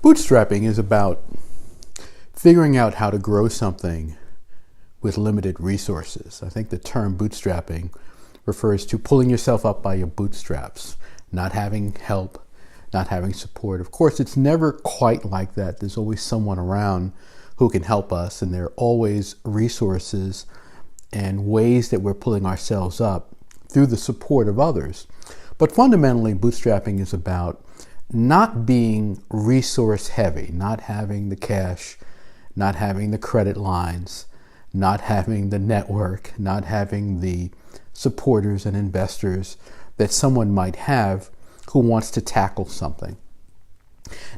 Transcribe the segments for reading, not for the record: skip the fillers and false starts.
Bootstrapping is about figuring out how to grow something with limited resources. I think the term bootstrapping refers to pulling yourself up by your bootstraps, not having help, not having support. Of course, it's never quite like that. There's always someone around who can help us, and there are always resources and ways that we're pulling ourselves up through the support of others. But fundamentally, bootstrapping is about not being resource heavy, not having the cash, not having the credit lines, not having the network, not having the supporters and investors that someone might have who wants to tackle something.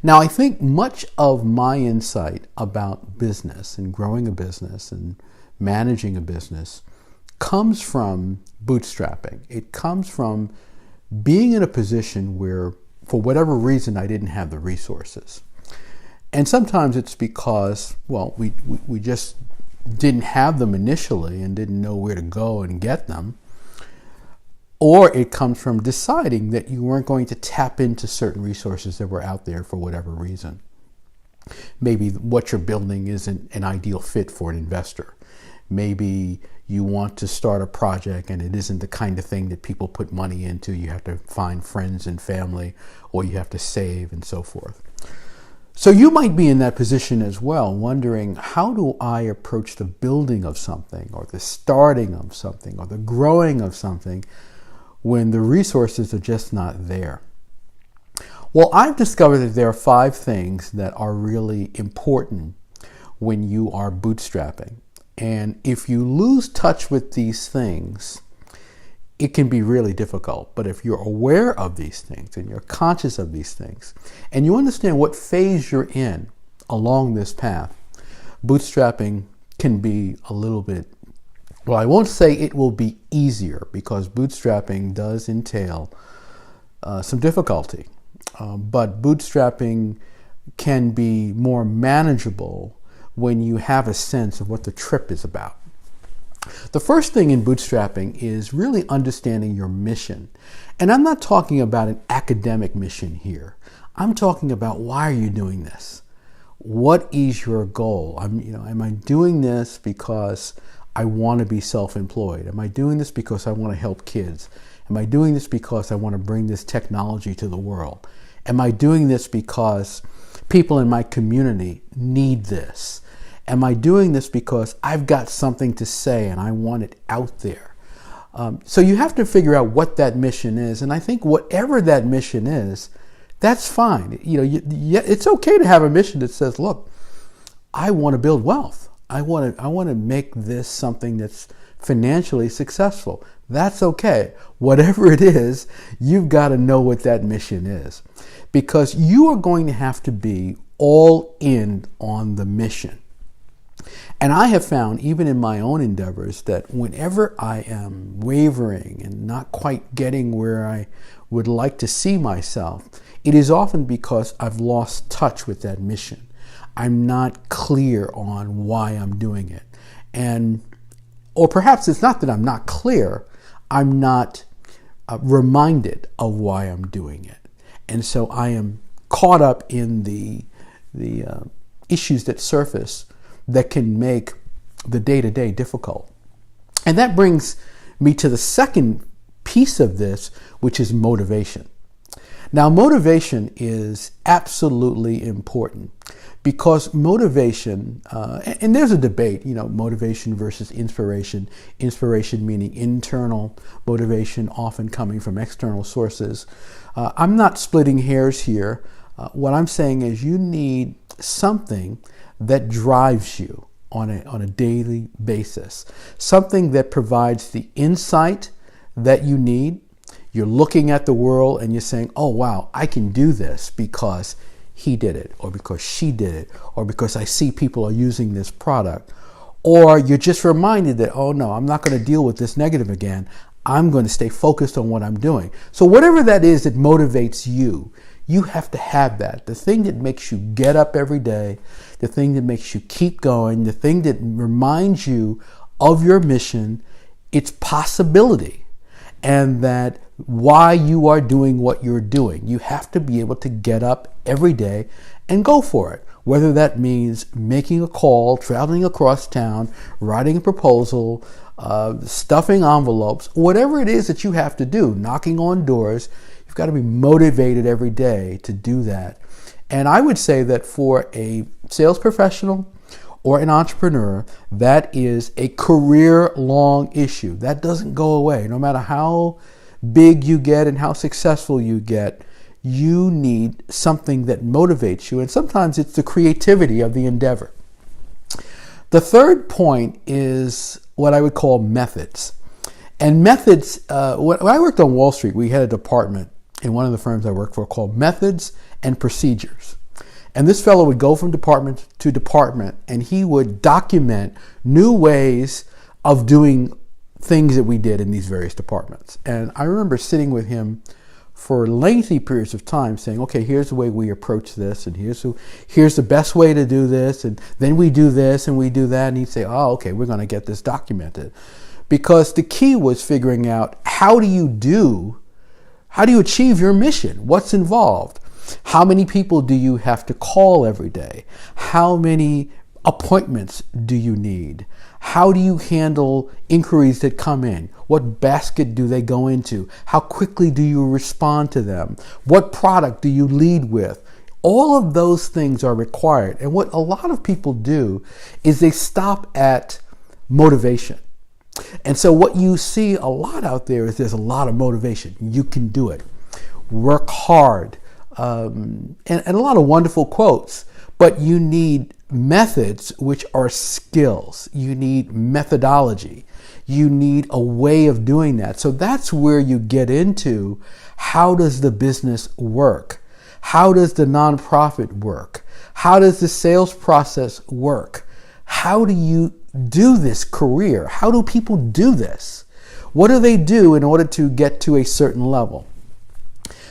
Now, I think much of my insight about business and growing a business and managing a business comes from bootstrapping. It comes from being in a position where, for whatever reason, I didn't have the resources. And sometimes it's because, we just didn't have them initially and didn't know where to go and get them. Or it comes from deciding that you weren't going to tap into certain resources that were out there for whatever reason. Maybe what you're building isn't an ideal fit for an investor. Maybe you want to start a project and it isn't the kind of thing that people put money into. You have to find friends and family, or you have to save and so forth. So you might be in that position as well, wondering, how do I approach the building of something, or the starting of something, or the growing of something when the resources are just not there? Well, I've discovered that there are 5 things that are really important when you are bootstrapping. And if you lose touch with these things, it can be really difficult. But if you're aware of these things and you're conscious of these things and you understand what phase you're in along this path, bootstrapping can be a little bit, well, I won't say it will be easier, because bootstrapping does entail some difficulty. But bootstrapping can be more manageable when you have a sense of what the trip is about. The first thing in bootstrapping is really understanding your mission. And I'm not talking about an academic mission here. I'm talking about, why are you doing this? What is your goal? Am I doing this because I want to be self-employed? Am I doing this because I want to help kids? Am I doing this because I want to bring this technology to the world? Am I doing this because people in my community need this? Am I doing this because I've got something to say and I want it out there? So you have to figure out what that mission is. And I think whatever that mission is, that's fine. It's okay to have a mission that says, look, I want to build wealth. I want to make this something that's financially successful. That's okay. Whatever it is, you've got to know what that mission is, because you are going to have to be all in on the mission. And I have found, even in my own endeavors, that whenever I am wavering and not quite getting where I would like to see myself, it is often because I've lost touch with that mission. I'm not clear on why I'm doing it. Or perhaps it's not that I'm not clear, I'm not reminded of why I'm doing it. And so I am caught up in the issues that surface that can make the day-to-day difficult. And that brings me to the second piece of this, which is motivation. Now, motivation is absolutely important, because motivation, and there's a debate, motivation versus inspiration. Inspiration meaning internal motivation, often coming from external sources. I'm not splitting hairs here. What I'm saying is, you need something that drives you on a daily basis, something that provides the insight that you need. You're looking at the world and you're saying, oh, wow, I can do this because he did it, or because she did it, or because I see people are using this product. Or you're just reminded that, oh no, I'm not going to deal with this negative again. I'm going to stay focused on what I'm doing. So whatever that is that motivates you, you have to have that. The thing that makes you get up every day, the thing that makes you keep going, the thing that reminds you of your mission, its possibility, and that why you are doing what you're doing. You have to be able to get up every day and go for it. Whether that means making a call, traveling across town, writing a proposal, stuffing envelopes, whatever it is that you have to do, knocking on doors, you've got to be motivated every day to do that. And I would say that for a sales professional or an entrepreneur, that is a career-long issue. That doesn't go away. No matter how big you get and how successful you get, you need something that motivates you. And sometimes it's the creativity of the endeavor. The third point is what I would call methods. And methods, when I worked on Wall Street, we had a department in one of the firms I worked for called Methods and Procedures. And this fellow would go from department to department, and he would document new ways of doing things that we did in these various departments. And I remember sitting with him for lengthy periods of time saying, okay, here's the way we approach this, and here's the best way to do this, and then we do this and we do that. And he'd say, oh, okay, we're going to get this documented. Because the key was figuring out how do you achieve your mission? What's involved? How many people do you have to call every day? How many appointments do you need? How do you handle inquiries that come in? What basket do they go into? How quickly do you respond to them? What product do you lead with? All of those things are required. And what a lot of people do is they stop at motivation. And so what you see a lot out there is there's a lot of motivation. You can do it. Work hard. And a lot of wonderful quotes. But you need methods, which are skills. You need methodology. You need a way of doing that. So that's where you get into how does the business work? How does the nonprofit work? How does the sales process work? How do you do this career? How do people do this? What do they do in order to get to a certain level?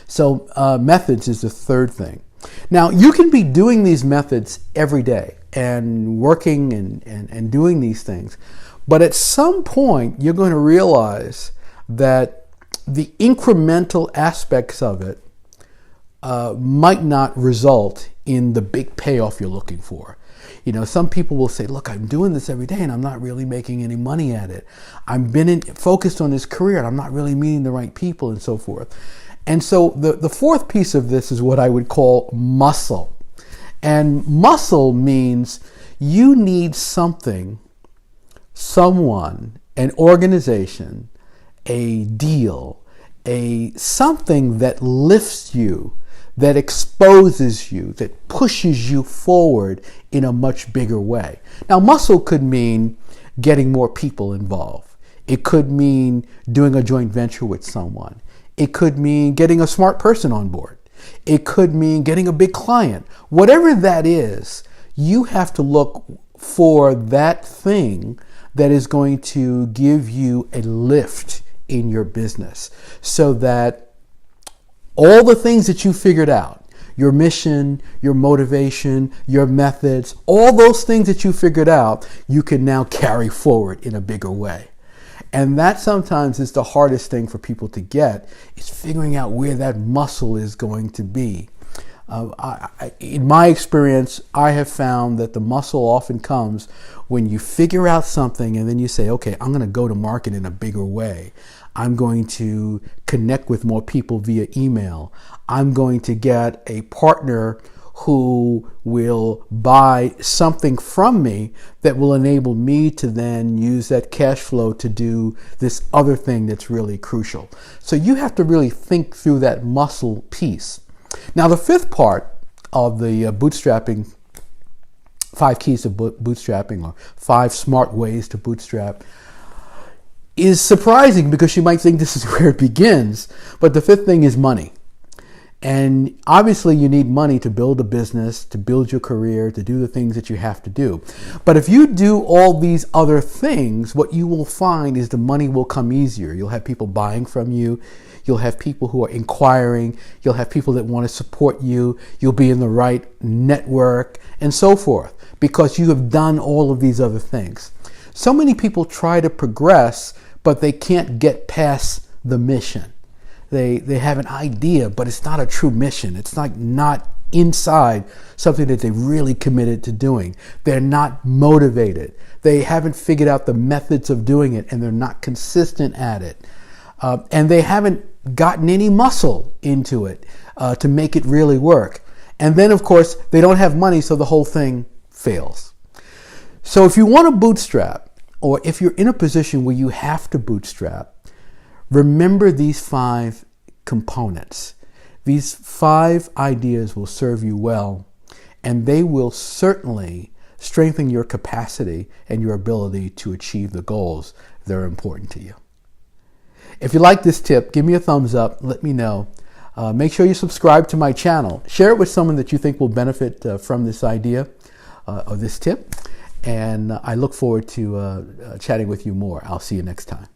So methods is the third thing. Now, you can be doing these methods every day and working and doing these things. But at some point, you're going to realize that the incremental aspects of it might not result in the big payoff you're looking for. You know, some people will say, look, I'm doing this every day and I'm not really making any money at it. I've been focused on this career and I'm not really meeting the right people and so forth. And so the fourth piece of this is what I would call muscle. And muscle means you need something, someone, an organization, a deal, something that lifts you, that exposes you, that pushes you forward in a much bigger way. Now, muscle could mean getting more people involved. It could mean doing a joint venture with someone. It could mean getting a smart person on board. It could mean getting a big client. Whatever that is, you have to look for that thing that is going to give you a lift in your business so that all the things that you figured out, your mission, your motivation, your methods, all those things that you figured out, you can now carry forward in a bigger way. And that sometimes is the hardest thing for people to get, is figuring out where that muscle is going to be. In my experience, I have found that the muscle often comes when you figure out something and then you say, okay, I'm going to go to market in a bigger way. I'm going to connect with more people via email. I'm going to get a partner who will buy something from me that will enable me to then use that cash flow to do this other thing that's really crucial. So you have to really think through that muscle piece. Now, the fifth part of the bootstrapping, 5 keys to bootstrapping, or 5 smart ways to bootstrap, is surprising because you might think this is where it begins. But the fifth thing is money. And obviously you need money to build a business, to build your career, to do the things that you have to do. But if you do all these other things, what you will find is the money will come easier. You'll have people buying from you. You'll have people who are inquiring. You'll have people that want to support you. You'll be in the right network and so forth because you have done all of these other things. So many people try to progress, but they can't get past the mission. They have an idea, but it's not a true mission. It's like not inside something that they really committed to doing. They're not motivated. They haven't figured out the methods of doing it, and they're not consistent at it. And they haven't gotten any muscle into it to make it really work. And then, of course, they don't have money, so the whole thing fails. So if you want to bootstrap, or if you're in a position where you have to bootstrap, remember these 5 components. These 5 ideas will serve you well, and they will certainly strengthen your capacity and your ability to achieve the goals that are important to you. If you like this tip, give me a thumbs up. Let me know. Make sure you subscribe to my channel. Share it with someone that you think will benefit from this idea or this tip. And I look forward to chatting with you more. I'll see you next time.